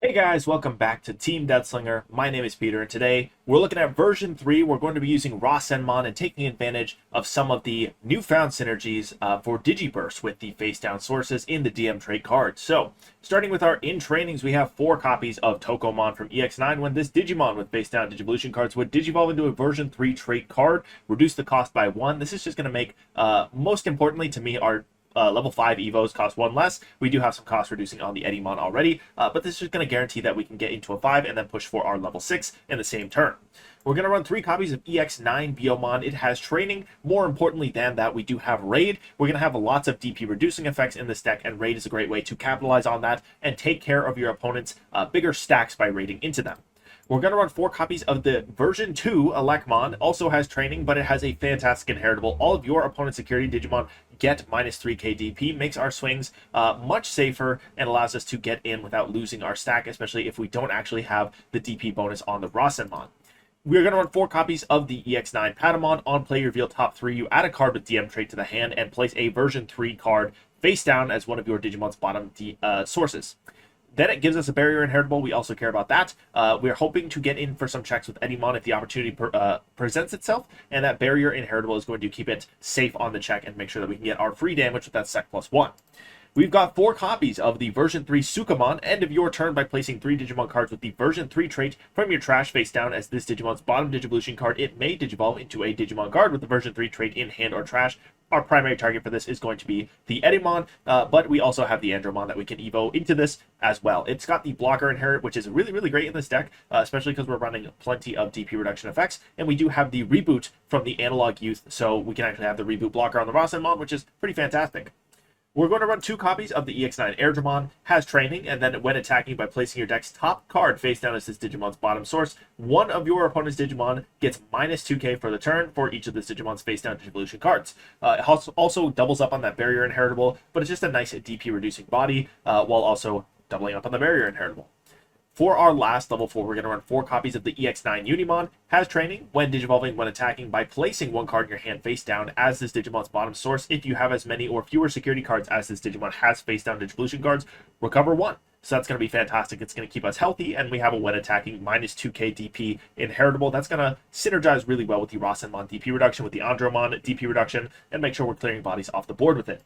Hey guys, welcome back to Team Death Slinger. My name is Peter, and today we're looking at version 3. We're going to be using Rasenmon and taking advantage of some of the newfound synergies for DigiBurst with the face-down sources in the DM trait card. So, starting with our in-trainings, we have 4 copies of Tokomon from EX9 when this Digimon with face-down Digivolution cards would Digivolve into a version 3 trait card, reduce the cost by 1. This is just going to make, most importantly to me, our level 5 Evos cost 1 less. We do have some cost reducing on the Etemon already, but this is going to guarantee that we can get into a 5 and then push for our level 6 in the same turn. We're going to run 3 copies of EX9 Biyomon. It has training. More importantly than that, we do have Raid. We're going to have lots of DP reducing effects in this deck, and Raid is a great way to capitalize on that and take care of your opponent's bigger stacks by raiding into them. We're going to run 4 copies of the version 2 Elecmon. Also has training, but it has a fantastic inheritable. All of your opponent's security Digimon get minus 3k DP, makes our swings much safer and allows us to get in without losing our stack, especially if we don't actually have the DP bonus on the Rasenmon. We're going to run 4 copies of the EX9 Patamon. On play, you reveal top 3. You add a card with DM trait to the hand and place a version 3 card face down as one of your Digimon's bottom sources. Then it gives us a barrier inheritable. We also care about that. We're hoping to get in for some checks with Etemon if the opportunity presents itself, and that barrier inheritable is going to keep it safe on the check and make sure that we can get our free damage with that sec plus 1. We've got 4 copies of the version 3 Sukamon. End of your turn by placing 3 Digimon cards with the version 3 trait from your trash face down as this Digimon's bottom Digivolution card. It may Digivolve into a Digimon card with the version 3 trait in hand or trash. Our primary target for this is going to be the Etemon, but we also have the Andromon that we can evo into this as well. It's got the blocker inherit, which is really great in this deck, especially because we're running plenty of DP reduction effects, and we do have the reboot from the Analog Youth, so we can actually have the reboot blocker on the Rasenmon, which is pretty fantastic. We're going to run 2 copies of the EX9 Airdramon. Has training, and then when attacking by placing your deck's top card face down as this Digimon's bottom source, one of your opponent's Digimon gets minus 2k for the turn for each of this Digimon's face down Digivolution cards. It also doubles up on that barrier inheritable, but it's just a nice DP reducing body while also doubling up on the barrier inheritable. For our last level 4, we're going to run 4 copies of the EX9 Unimon. Has training when Digivolving when attacking by placing 1 card in your hand face down as this Digimon's bottom source. If you have as many or fewer security cards as this Digimon has face down Digivolution cards, recover 1. So that's going to be fantastic. It's going to keep us healthy, and we have a when attacking minus 2k DP inheritable. That's going to synergize really well with the Rasenmon DP reduction, with the Andromon DP reduction, and make sure we're clearing bodies off the board with it.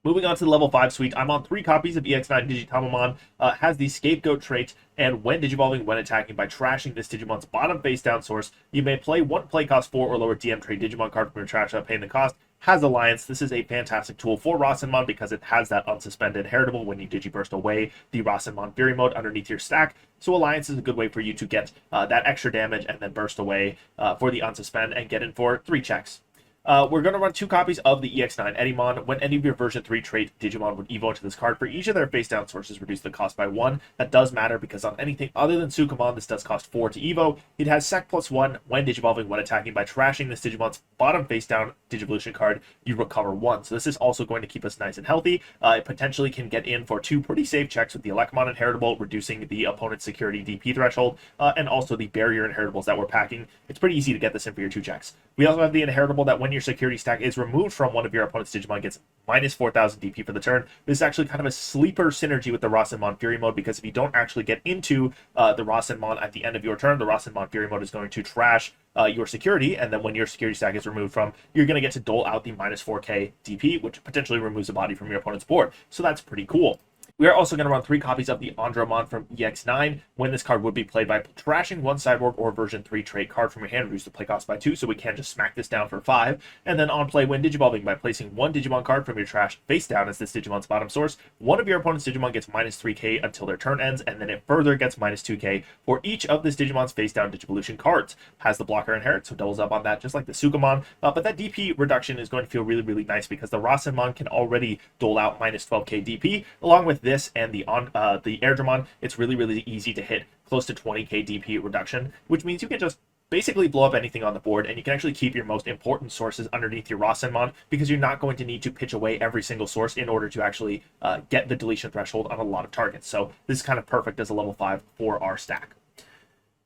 Moving on to the level 5 suite, I'm on 3 copies of EX9 Digitamamon. Has the Scapegoat trait, and when Digivolving when attacking by trashing this Digimon's bottom face down source, you may play 1 play cost 4 or lower DM trait Digimon card from your trash without paying the cost. Has Alliance. This is a fantastic tool for Rasenmon because it has that unsuspended heritable when you Digiburst away the Rasenmon Fury mode underneath your stack. So Alliance is a good way for you to get that extra damage and then burst away for the unsuspend and get in for 3 checks. We're going to run 2 copies of the EX9 Etemon. When any of your version 3 trait Digimon would evo into this card, for each of their face down sources, reduce the cost by 1. That does matter because on anything other than Sukamon, this does cost 4 to evo. It has sec plus 1 when Digivolving when attacking by trashing this Digimon's bottom face down Digivolution card, you recover 1. So this is also going to keep us nice and healthy. It potentially can get in for 2 pretty safe checks with the Elecmon inheritable, reducing the opponent's security DP threshold, and also the barrier inheritables that we're packing. It's pretty easy to get this in for your 2 checks. We also have the inheritable that when your security stack is removed from one of your opponent's Digimon gets minus 4,000 DP for the turn. This is actually kind of a sleeper synergy with the Rasenmon Fury mode, because if you don't actually get into the Rasenmon at the end of your turn, the Rasenmon Fury mode is going to trash your security, and then when your security stack is removed from, you're going to get to dole out the minus 4k DP, which potentially removes a body from your opponent's board. So that's pretty cool. We are also going to run 3 copies of the Andromon from EX9. When this card would be played by trashing 1 sideboard or version 3 trait card from your hand, reduce the play cost by 2, so we can just smack this down for 5. And then on play, when Digivolving by placing 1 Digimon card from your trash face down as this Digimon's bottom source, one of your opponent's Digimon gets minus 3k until their turn ends, and then it further gets minus 2k for each of this Digimon's face down Digivolution cards. Has the blocker inherit, so doubles up on that just like the Sukamon, but that DP reduction is going to feel really nice because the Rasenmon can already dole out minus 12k DP. Along with this and the Airdramon, it's really easy to hit close to 20k DP reduction, which means you can just basically blow up anything on the board, and you can actually keep your most important sources underneath your Rasenmon because you're not going to need to pitch away every single source in order to actually get the deletion threshold on a lot of targets. So this is kind of perfect as a level 5 for our stack.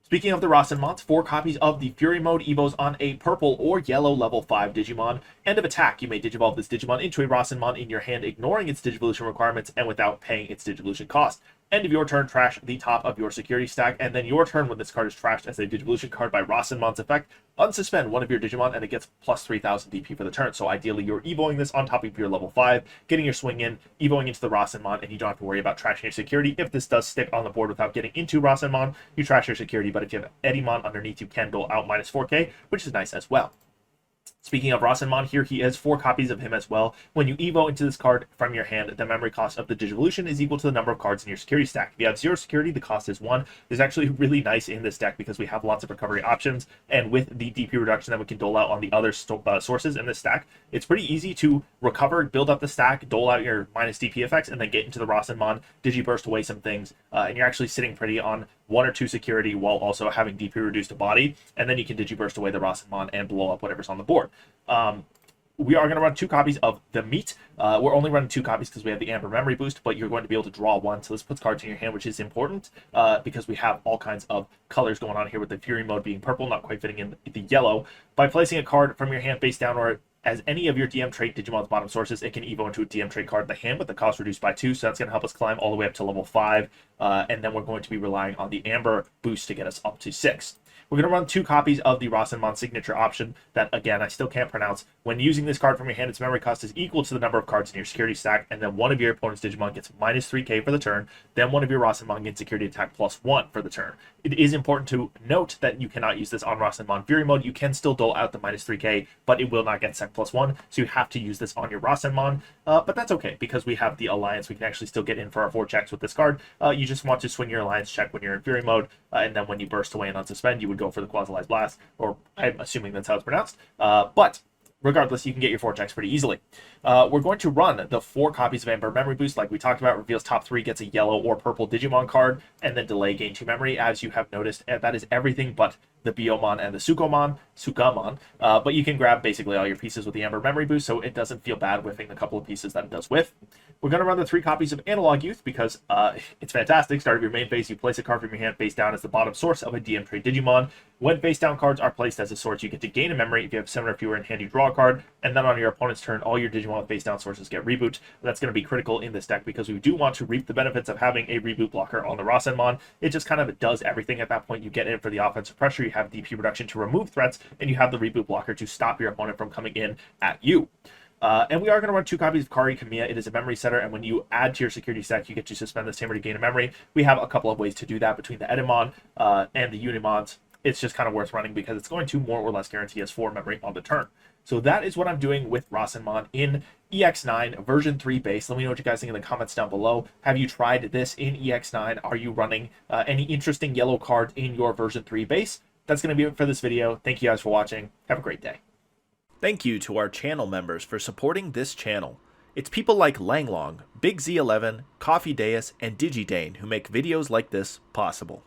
Speaking of the Rasenmons, 4 copies of the Fury Mode Evos on a purple or yellow level 5 Digimon. End of attack, you may Digivolve this Digimon into a Rasenmon in your hand, ignoring its Digivolution requirements and without paying its Digivolution cost. End of your turn, trash the top of your security stack, and then your turn when this card is trashed as a Digivolution card by Rasenmon's effect, unsuspend one of your Digimon and it gets plus 3000 DP for the turn. So ideally you're evoing this on top of your level 5, getting your swing in, evoing into the Rasenmon, and you don't have to worry about trashing your security. If this does stick on the board without getting into Rasenmon, you trash your security, but if you have Etemon underneath, you can dole out minus 4k, which is nice as well. Speaking of Rasenmon, here he has 4 copies of him as well. When you evo into this card from your hand, the memory cost of the Digivolution is equal to the number of cards in your security stack. If you have 0 security, the cost is 1. This is actually really nice in this deck because we have lots of recovery options, and with the DP reduction that we can dole out on the other sources in this stack, it's pretty easy to recover, build up the stack, dole out your minus DP effects, and then get into the Rasenmon, Digiburst away some things, and you're actually sitting pretty on 1 or 2 security while also having DP reduced to body, and then you can Digiburst away the Rasenmon and blow up whatever's on the board. We are going to run 2 copies of the Meat. We're only running 2 copies because we have the Amber Memory Boost, but you're going to be able to draw 1, so this puts cards in your hand, which is important because we have all kinds of colors going on here, with the Fury mode being purple, not quite fitting in the yellow. By placing a card from your hand face down or as any of your DM trait Digimon's bottom sources, it can evo into a DM trait card in the hand with the cost reduced by 2, so that's going to help us climb all the way up to level 5, and then we're going to be relying on the Amber Boost to get us up to 6. We're going to run 2 copies of the Rasenmon signature option that, again, I still can't pronounce. When using this card from your hand, its memory cost is equal to the number of cards in your security stack, and then one of your opponent's Digimon gets minus 3k for the turn, then one of your Rasenmon gets security attack plus 1 for the turn. It is important to note that you cannot use this on Rasenmon Fury mode. You can still dole out the minus 3k, but it will not get sec plus 1, so you have to use this on your Rasenmon, but that's okay, because we have the Alliance. We can actually still get in for our 4 checks with this card. You just want to swing your Alliance check when you're in Fury mode, and then when you burst away and unsuspend, you would go for the Qualialise Blast, or I'm assuming that's how it's pronounced, but regardless, you can get your 4 checks pretty easily. We're going to run the 4 copies of Amber Memory Boost, like we talked about. Reveals top 3, gets a yellow or purple Digimon card, and then delay gain 2 memory. As you have noticed, that is everything but the Biyomon and the Sukamon, but you can grab basically all your pieces with the Amber Memory Boost, so it doesn't feel bad whiffing the couple of pieces that it does whiff. We're going to run the 3 copies of Analog Youth because it's fantastic. Start of your main phase, you place a card from your hand face down as the bottom source of a DM trait Digimon. When face down cards are placed as a source, you get to gain a memory. If you have 7 or fewer in hand, you draw a card, and then on your opponent's turn, all your Digimon with face down sources get reboot. That's going to be critical in this deck because we do want to reap the benefits of having a reboot blocker on the Rasenmon. It just kind of does everything at that point. You get in for the offensive pressure, you have DP reduction to remove threats, and you have the reboot blocker to stop your opponent from coming in at you. And we are going to run 2 copies of Kari Kamiya. It is a memory setter, and when you add to your security stack, you get to suspend this tamer to gain a memory. We have a couple of ways to do that between the Etemon and the Unimons. It's just kind of worth running because it's going to more or less guarantee us 4 memory on the turn. So that is what I'm doing with Rasenmon in EX9 version 3 base. Let me know what you guys think in the comments down below. Have you tried this in EX9? Are you running any interesting yellow cards in your version 3 base? That's going to be it for this video. Thank you guys for watching. Have a great day. Thank you to our channel members for supporting this channel. It's people like Langlong, Big Z11, Coffee Deus, and Digidane who make videos like this possible.